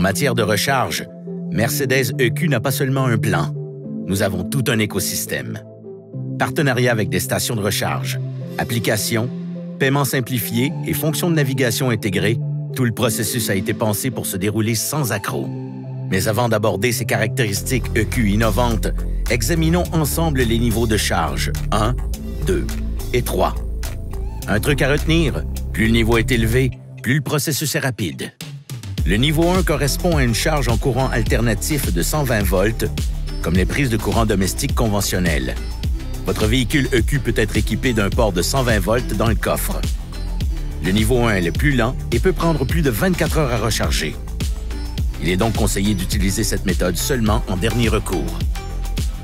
En matière de recharge, Mercedes EQ n'a pas seulement un plan. Nous avons tout un écosystème. Partenariat avec des stations de recharge, applications, paiements simplifiés et fonctions de navigation intégrées, tout le processus a été pensé pour se dérouler sans accroc. Mais avant d'aborder ces caractéristiques EQ innovantes, examinons ensemble les niveaux de charge 1, 2 et 3. Un truc à retenir, plus le niveau est élevé, plus le processus est rapide. Le niveau 1 correspond à une charge en courant alternatif de 120 volts, comme les prises de courant domestique conventionnelles. Votre véhicule EQ peut être équipé d'un port de 120 volts dans le coffre. Le niveau 1 est le plus lent et peut prendre plus de 24 heures à recharger. Il est donc conseillé d'utiliser cette méthode seulement en dernier recours.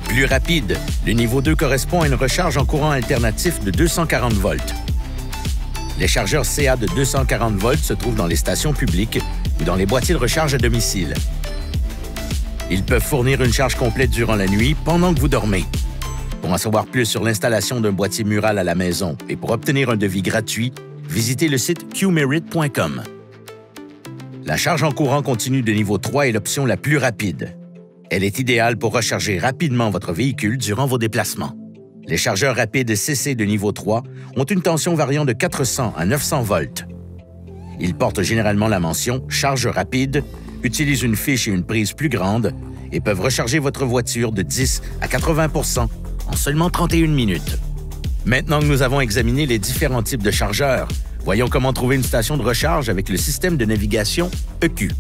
Plus rapide, le niveau 2 correspond à une recharge en courant alternatif de 240 volts. Les chargeurs CA de 240 volts se trouvent dans les stations publiques ou dans les boîtiers de recharge à domicile. Ils peuvent fournir une charge complète durant la nuit pendant que vous dormez. Pour en savoir plus sur l'installation d'un boîtier mural à la maison et pour obtenir un devis gratuit, visitez le site qmerit.com. La charge en courant continu de niveau 3 est l'option la plus rapide. Elle est idéale pour recharger rapidement votre véhicule durant vos déplacements. Les chargeurs rapides CC de niveau 3 ont une tension variant de 400 à 900 volts. Ils portent généralement la mention « Charge rapide », utilisent une fiche et une prise plus grande et peuvent recharger votre voiture de 10 à 80 % en seulement 31 minutes. Maintenant que nous avons examiné les différents types de chargeurs, voyons comment trouver une station de recharge avec le système de navigation EQ.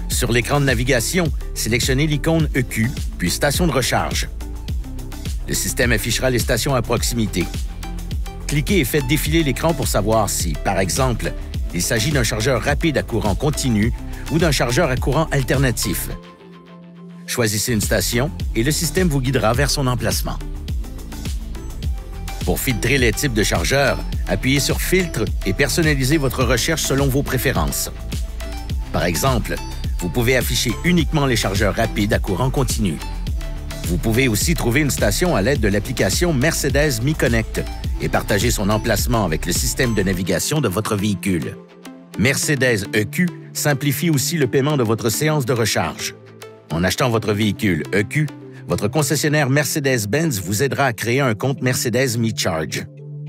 Sur l'écran de navigation, sélectionnez l'icône EQ, puis Station de recharge. Le système affichera les stations à proximité. Cliquez et faites défiler l'écran pour savoir si, par exemple, il s'agit d'un chargeur rapide à courant continu ou d'un chargeur à courant alternatif. Choisissez une station et le système vous guidera vers son emplacement. Pour filtrer les types de chargeurs, appuyez sur « Filtre » et personnalisez votre recherche selon vos préférences. Par exemple, vous pouvez afficher uniquement les chargeurs rapides à courant continu. Vous pouvez aussi trouver une station à l'aide de l'application Mercedes Me Connect et partager son emplacement avec le système de navigation de votre véhicule. Mercedes EQ simplifie aussi le paiement de votre séance de recharge. En achetant votre véhicule EQ, votre concessionnaire Mercedes-Benz vous aidera à créer un compte Mercedes Me Charge.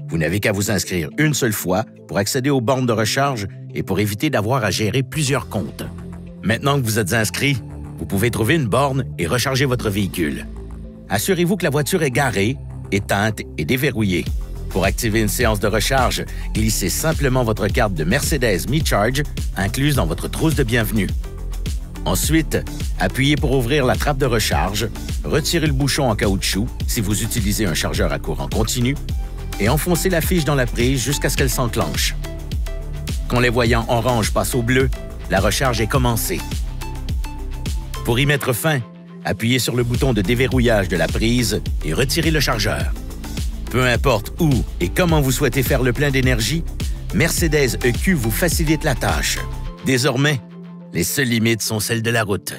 Vous n'avez qu'à vous inscrire une seule fois pour accéder aux bornes de recharge et pour éviter d'avoir à gérer plusieurs comptes. Maintenant que vous êtes inscrit, vous pouvez trouver une borne et recharger votre véhicule. Assurez-vous que la voiture est garée, éteinte et déverrouillée. Pour activer une séance de recharge, glissez simplement votre carte de Mercedes Me Charge incluse dans votre trousse de bienvenue. Ensuite, appuyez pour ouvrir la trappe de recharge, retirez le bouchon en caoutchouc si vous utilisez un chargeur à courant continu et enfoncez la fiche dans la prise jusqu'à ce qu'elle s'enclenche. Quand les voyants orange passent au bleu, la recharge est commencée. Pour y mettre fin, appuyez sur le bouton de déverrouillage de la prise et retirez le chargeur. Peu importe où et comment vous souhaitez faire le plein d'énergie, Mercedes EQ vous facilite la tâche. Désormais, les seules limites sont celles de la route.